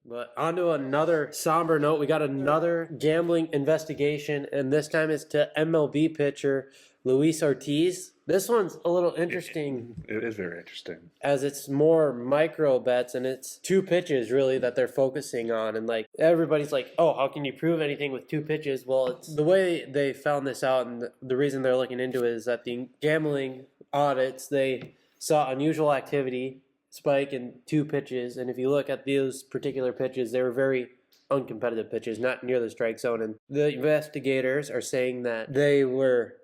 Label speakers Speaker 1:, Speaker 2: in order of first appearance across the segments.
Speaker 1: But on to another somber note. We got another gambling investigation, and this time it's to MLB pitcher Luis Ortiz. This one's a little interesting.
Speaker 2: It is very interesting.
Speaker 1: As it's more micro bets, and it's two pitches really that they're focusing on. And like everybody's like, oh, how can you prove anything with two pitches? Well, it's the way they found this out, and the reason they're looking into it is that the gambling audits, they saw unusual activity spike in two pitches, and if you look at those particular pitches, they were very uncompetitive pitches, not near the strike zone. And the investigators are saying that they were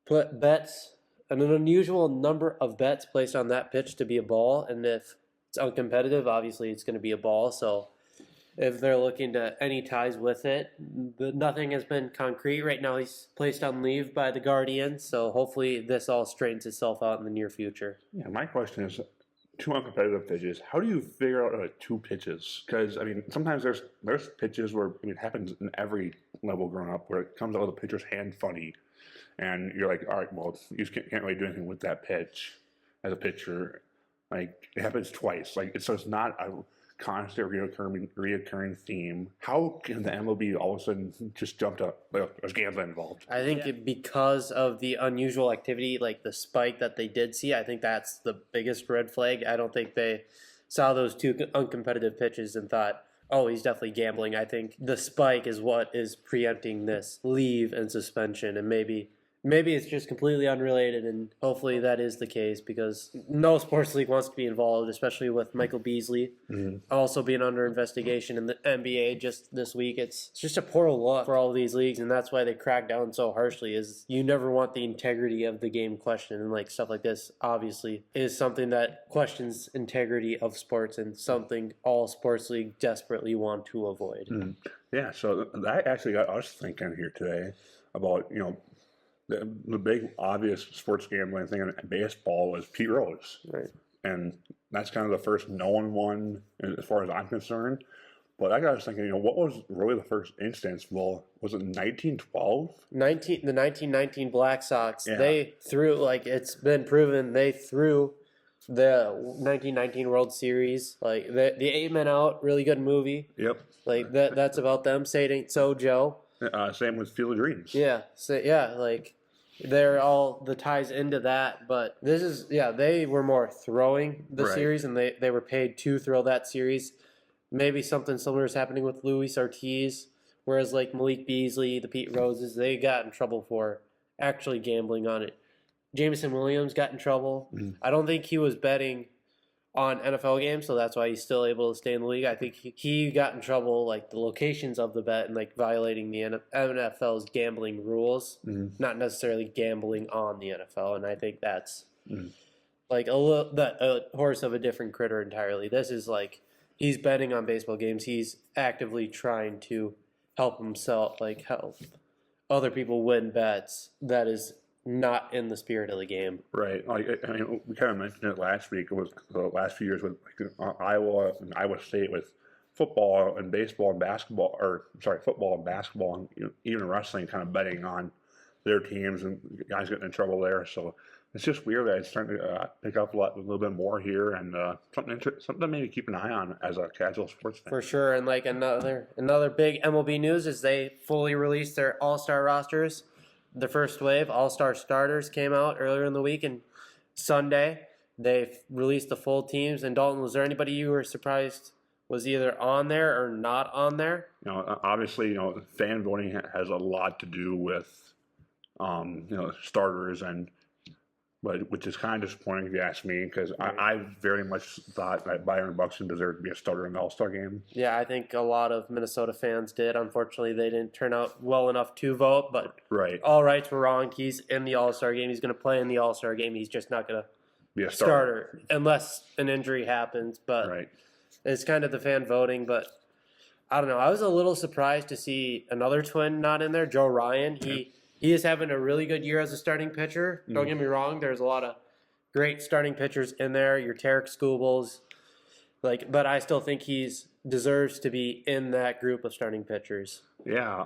Speaker 1: put bets, an unusual number of bets placed on that pitch to be a ball, and if it's uncompetitive, obviously it's going to be a ball. So if they're looking to any ties with it, nothing has been concrete. Right now he's placed on leave by the Guardians, so hopefully this all straightens itself out in the near future.
Speaker 2: Yeah, my question is, two uncompetitive pitches, how do you figure out two pitches? Because, I mean, sometimes there's pitches where, I mean, it happens in every level growing up, where it comes out of the pitcher's hand funny, and you're like, all right, well, you just can't really do anything with that pitch as a pitcher. Like, it happens twice. Like, so it's not a constant reoccurring theme. How can the MLB all of a sudden just jumped up? There's gambling involved.
Speaker 1: I think because of the unusual activity, like the spike that they did see, I think that's the biggest red flag. I don't think they saw those two uncompetitive pitches and thought, oh, he's definitely gambling. I think the spike is what is preempting this leave and suspension, and maybe it's just completely unrelated, and hopefully that is the case, because no sports league wants to be involved, especially with Michael Beasley also being under investigation in the NBA just this week. It's just a poor look for all of these leagues, and that's why they crack down so harshly. Is you never want the integrity of the game questioned, and like stuff like this obviously is something that questions integrity of sports, and something all sports leagues desperately want to avoid.
Speaker 2: Yeah, so that actually got us thinking here today about, the big obvious sports gambling thing in baseball was Pete Rose.
Speaker 1: Right.
Speaker 2: And that's kind of the first known one as far as I'm concerned. But I got us thinking, what was really the first instance? Well, was it 1912?
Speaker 1: The 1919 Black Sox, they threw, like it's been proven, they threw the 1919 World Series. Like the 8 Men Out, really good movie.
Speaker 2: Yep.
Speaker 1: Like that's about them. Say It Ain't So, Joe.
Speaker 2: Same with Field of Dreams.
Speaker 1: Yeah. So, yeah, like they're all the ties into that, but this is they were more throwing the series, and they were paid to throw that series. Maybe something similar is happening with Luis Ortiz, whereas like Malik Beasley, the Pete Roses, they got in trouble for actually gambling on it. Jameson Williams got in trouble. I don't think he was betting on NFL games, so that's why he's still able to stay in the league. I think he got in trouble, like the locations of the bet and like violating the NFL's gambling rules, not necessarily gambling on the NFL. And I think that's like a horse of a different critter entirely. This is like he's betting on baseball games. He's actively trying to help himself, like help other people win bets. That is not in the spirit of the game.
Speaker 2: Right. Like, I mean, we kind of mentioned it last week. It was the last few years with Iowa and Iowa State with football and baseball and basketball, football and basketball, and even wrestling, kind of betting on their teams, and guys getting in trouble there. So it's just weird that it's starting to pick up a little bit more here, and something to maybe keep an eye on as a casual sports fan.
Speaker 1: For sure. And like another big MLB news is they fully released their all-star rosters. The first wave, all-star starters, came out earlier in the week, and Sunday they released the full teams. And Dalton, was there anybody you were surprised was either on there or not on there?
Speaker 2: Obviously, fan voting has a lot to do with, starters, which is kind of disappointing if you ask me, because I very much thought that Byron Buxton deserved to be a starter in the All-Star game.
Speaker 1: Yeah, I think a lot of Minnesota fans did. Unfortunately, they didn't turn out well enough to vote, but all rights were wrong. He's in the All-Star game. He's going to play in the All-Star game. He's just not going to
Speaker 2: be a
Speaker 1: starter unless an injury happens. But it's kind of the fan voting. But I don't know. I was a little surprised to see another Twin not in there, Joe Ryan. He is having a really good year as a starting pitcher. Don't get me wrong. There's a lot of great starting pitchers in there. Your Tarek Skubals. But I still think deserves to be in that group of starting pitchers.
Speaker 2: Yeah.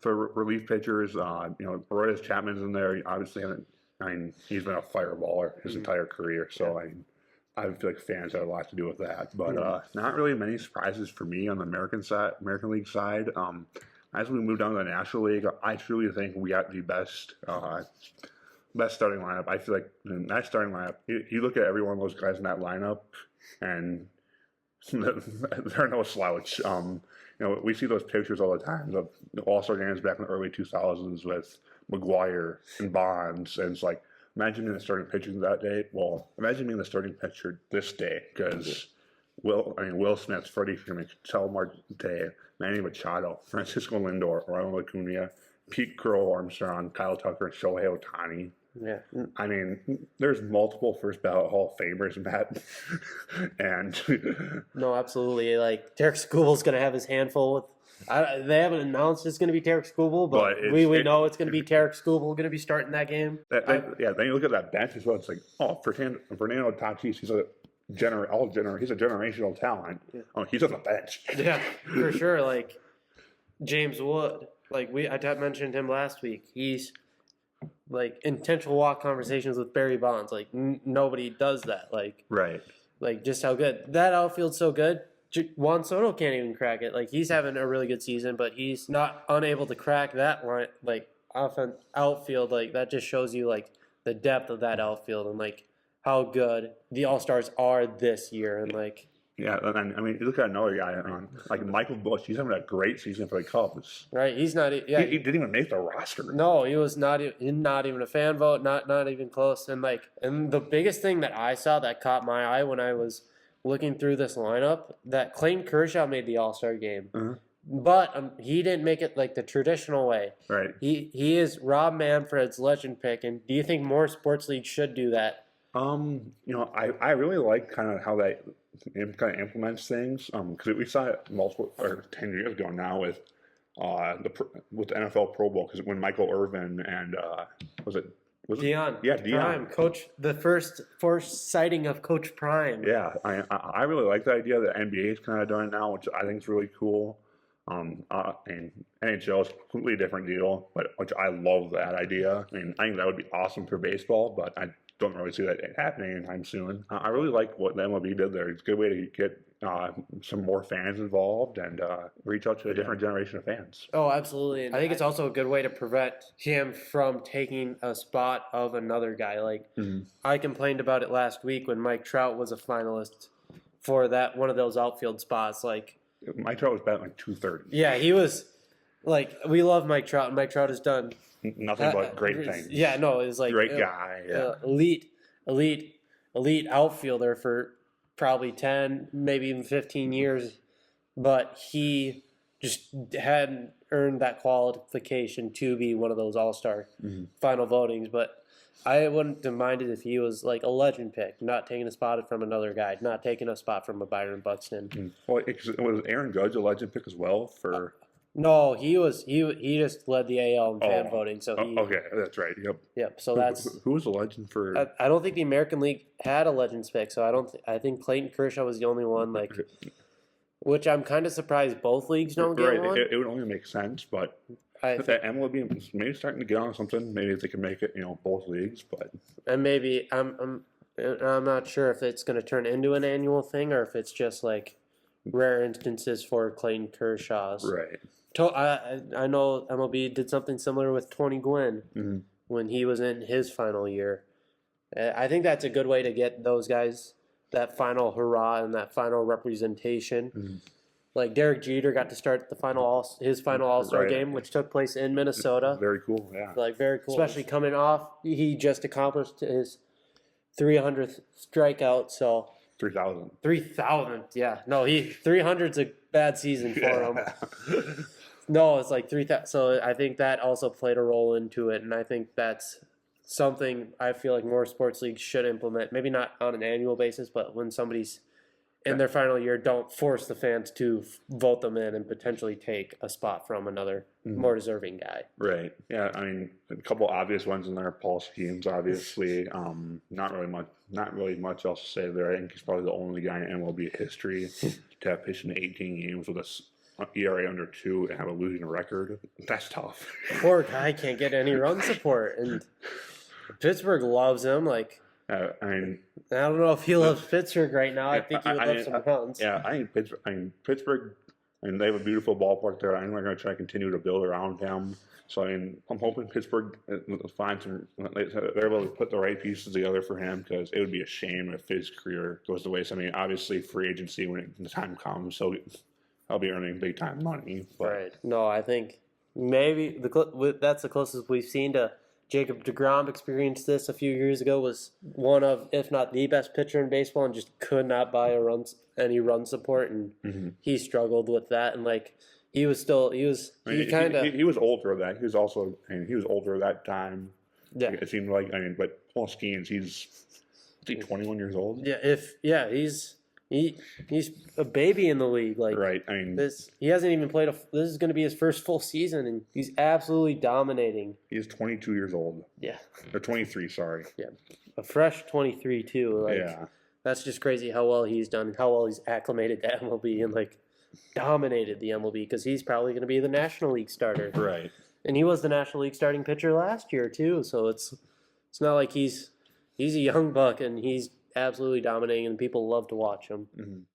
Speaker 2: For relief pitchers, Aroldis Chapman's in there. Obviously, he's been a fireballer his entire career. So, I feel like fans had a lot to do with that. But not really many surprises for me on the American League side. As we move down to the National League, I truly think we got the best starting lineup. I feel like in that starting lineup, you look at every one of those guys in that lineup, and they're no slouch. We see those pictures all the time of the All-Star games back in the early 2000s with McGuire and Bonds, and it's like, imagine being the starting pitcher that day. Well, imagine being the starting pitcher this day, because Will Smith, Freddie Freeman, Tel Marte, Manny Machado, Francisco Lindor, Ronald Acuna, Pete Crow Armstrong, Kyle Tucker, and Shohei Ohtani.
Speaker 1: Yeah.
Speaker 2: I mean, there's multiple first ballot Hall of Famers, Matt. And
Speaker 1: no, absolutely. Like, Derek Scooble's going to have his handful with. They haven't announced it's going to be Tarek Skubal, but we know it's going to be Tarek Skubal going to be starting that game.
Speaker 2: Then you look at that bench as well. It's like, Fernando Tatis, he's a generational talent. Yeah. Oh, he's on the bench.
Speaker 1: Yeah, for sure. Like James Wood, I mentioned him last week. He's like intentional walk conversations with Barry Bonds. Like nobody does that. Like just how good that outfield's so good. Juan Soto can't even crack it. Like he's having a really good season, but he's not unable to crack that line. Like outfield, like that just shows you like the depth of that outfield and like how good the All-Stars are this year. And like
Speaker 2: yeah, and I mean, you look at another guy like Michael Busch. He's having a great season for the Cubs.
Speaker 1: Right, he's not. Yeah,
Speaker 2: he didn't even make the roster.
Speaker 1: No, he was not even a fan vote. Not even close. And the biggest thing that I saw that caught my eye when I was looking through this lineup, that Clayton Kershaw made the All-Star game. Uh-huh. But he didn't make it like the traditional way.
Speaker 2: Right.
Speaker 1: He is Rob Manfred's legend pick. And do you think more sports leagues should do that?
Speaker 2: I really like kind of how that kind of implements things. Because we saw it 10 years ago now with the NFL Pro Bowl. Because when Michael Irvin and was
Speaker 1: Dion.
Speaker 2: Yeah, Dion.
Speaker 1: Prime, Coach, the first sighting of Coach Prime.
Speaker 2: Yeah, I really like the idea that NBA is kind of doing it now, which I think is really cool. And NHL is a completely different deal, but which I love that idea. I mean, I think that would be awesome for baseball, but I don't really see that happening anytime soon. I really like what the MLB did there. It's a good way to get some more fans involved and reach out to a different generation of fans.
Speaker 1: Oh, absolutely. And I think it's also a good way to prevent him from taking a spot of another guy. Like I complained about it last week when Mike Trout was a finalist for that one of those outfield spots. Like
Speaker 2: Mike Trout was batting like 230.
Speaker 1: Yeah, he was like, we love Mike Trout, and Mike Trout has done
Speaker 2: nothing but great things.
Speaker 1: Yeah, no, it's like
Speaker 2: great guy. Yeah.
Speaker 1: Elite outfielder for probably 10, maybe even 15 years, but he just hadn't earned that qualification to be one of those all-star final votings. But I wouldn't have minded if he was like a legend pick, not taking a spot from another guy, not taking a spot from a Byron Buxton.
Speaker 2: Well, was Aaron Judge a legend pick as well for?
Speaker 1: No, he just led the AL in fan voting. So
Speaker 2: okay, that's right.
Speaker 1: Yep. So that's
Speaker 2: who was a legend for?
Speaker 1: I don't think the American League had a legends pick, so I think Clayton Kershaw was the only one. Like, which I'm kind of surprised both leagues don't get one.
Speaker 2: It would only make sense, but that MLB is maybe starting to get on something. Maybe if they can make it, both leagues. But
Speaker 1: and maybe I'm not sure if it's going to turn into an annual thing or if it's just like rare instances for Clayton Kershaw's.
Speaker 2: Right.
Speaker 1: I know MLB did something similar with Tony Gwynn when he was in his final year. I think that's a good way to get those guys that final hurrah and that final representation. Like Derek Jeter got to start his final All-Star game, which took place in Minnesota.
Speaker 2: Very cool, yeah.
Speaker 1: Like very cool, especially coming off. He just accomplished his 300th strikeout, so
Speaker 2: 3,000.
Speaker 1: 3,000, yeah. No, 300's a bad season for him. No, it's like 3,000. So I think that also played a role into it, and I think that's something I feel like more sports leagues should implement. Maybe not on an annual basis, but when somebody's in their final year, don't force the fans to vote them in and potentially take a spot from another more deserving guy.
Speaker 2: Right. Yeah. I mean, a couple obvious ones in there. Paul Skeens, obviously. Not really much else to say there. I think he's probably the only guy in MLB history to have pitched in 18 games with an ERA under 2 and have a losing record. That's tough.
Speaker 1: Poor guy can't get any run support, and Pittsburgh loves him. Like,
Speaker 2: I mean,
Speaker 1: I don't know if he loves Pittsburgh right now. I think he would love some runs.
Speaker 2: yeah, I think Pittsburgh. I mean, they have a beautiful ballpark there. I think they're going to try to continue to build around him. So I'm hoping Pittsburgh finds some. They're able to put the right pieces together for him because it would be a shame if his career goes to waste. I mean, obviously free agency when the time comes, so I'll be earning big time money. But.
Speaker 1: Right. No, I think maybe that's the closest we've seen to Jacob deGrom experienced this a few years ago. Was one of, if not the best pitcher in baseball, and just could not buy any run support, and he struggled with that. And like he was older
Speaker 2: that. He was also, he was older at that time.
Speaker 1: Yeah,
Speaker 2: it seemed like. But Paul Skeens, he's 21 years old.
Speaker 1: Yeah, he's a baby in the league. Like
Speaker 2: right.
Speaker 1: He hasn't even played this is going to be his first full season, and he's absolutely dominating.
Speaker 2: He's 22 years old.
Speaker 1: Yeah,
Speaker 2: or 23. Sorry.
Speaker 1: Yeah, a fresh 23 too. Like, yeah, that's just crazy how well he's done, how well he's acclimated to MLB, and like dominated the MLB because he's probably going to be the National League starter.
Speaker 2: Right.
Speaker 1: And he was the National League starting pitcher last year too. So it's not like he's a young buck, and he's absolutely dominating, and people love to watch him.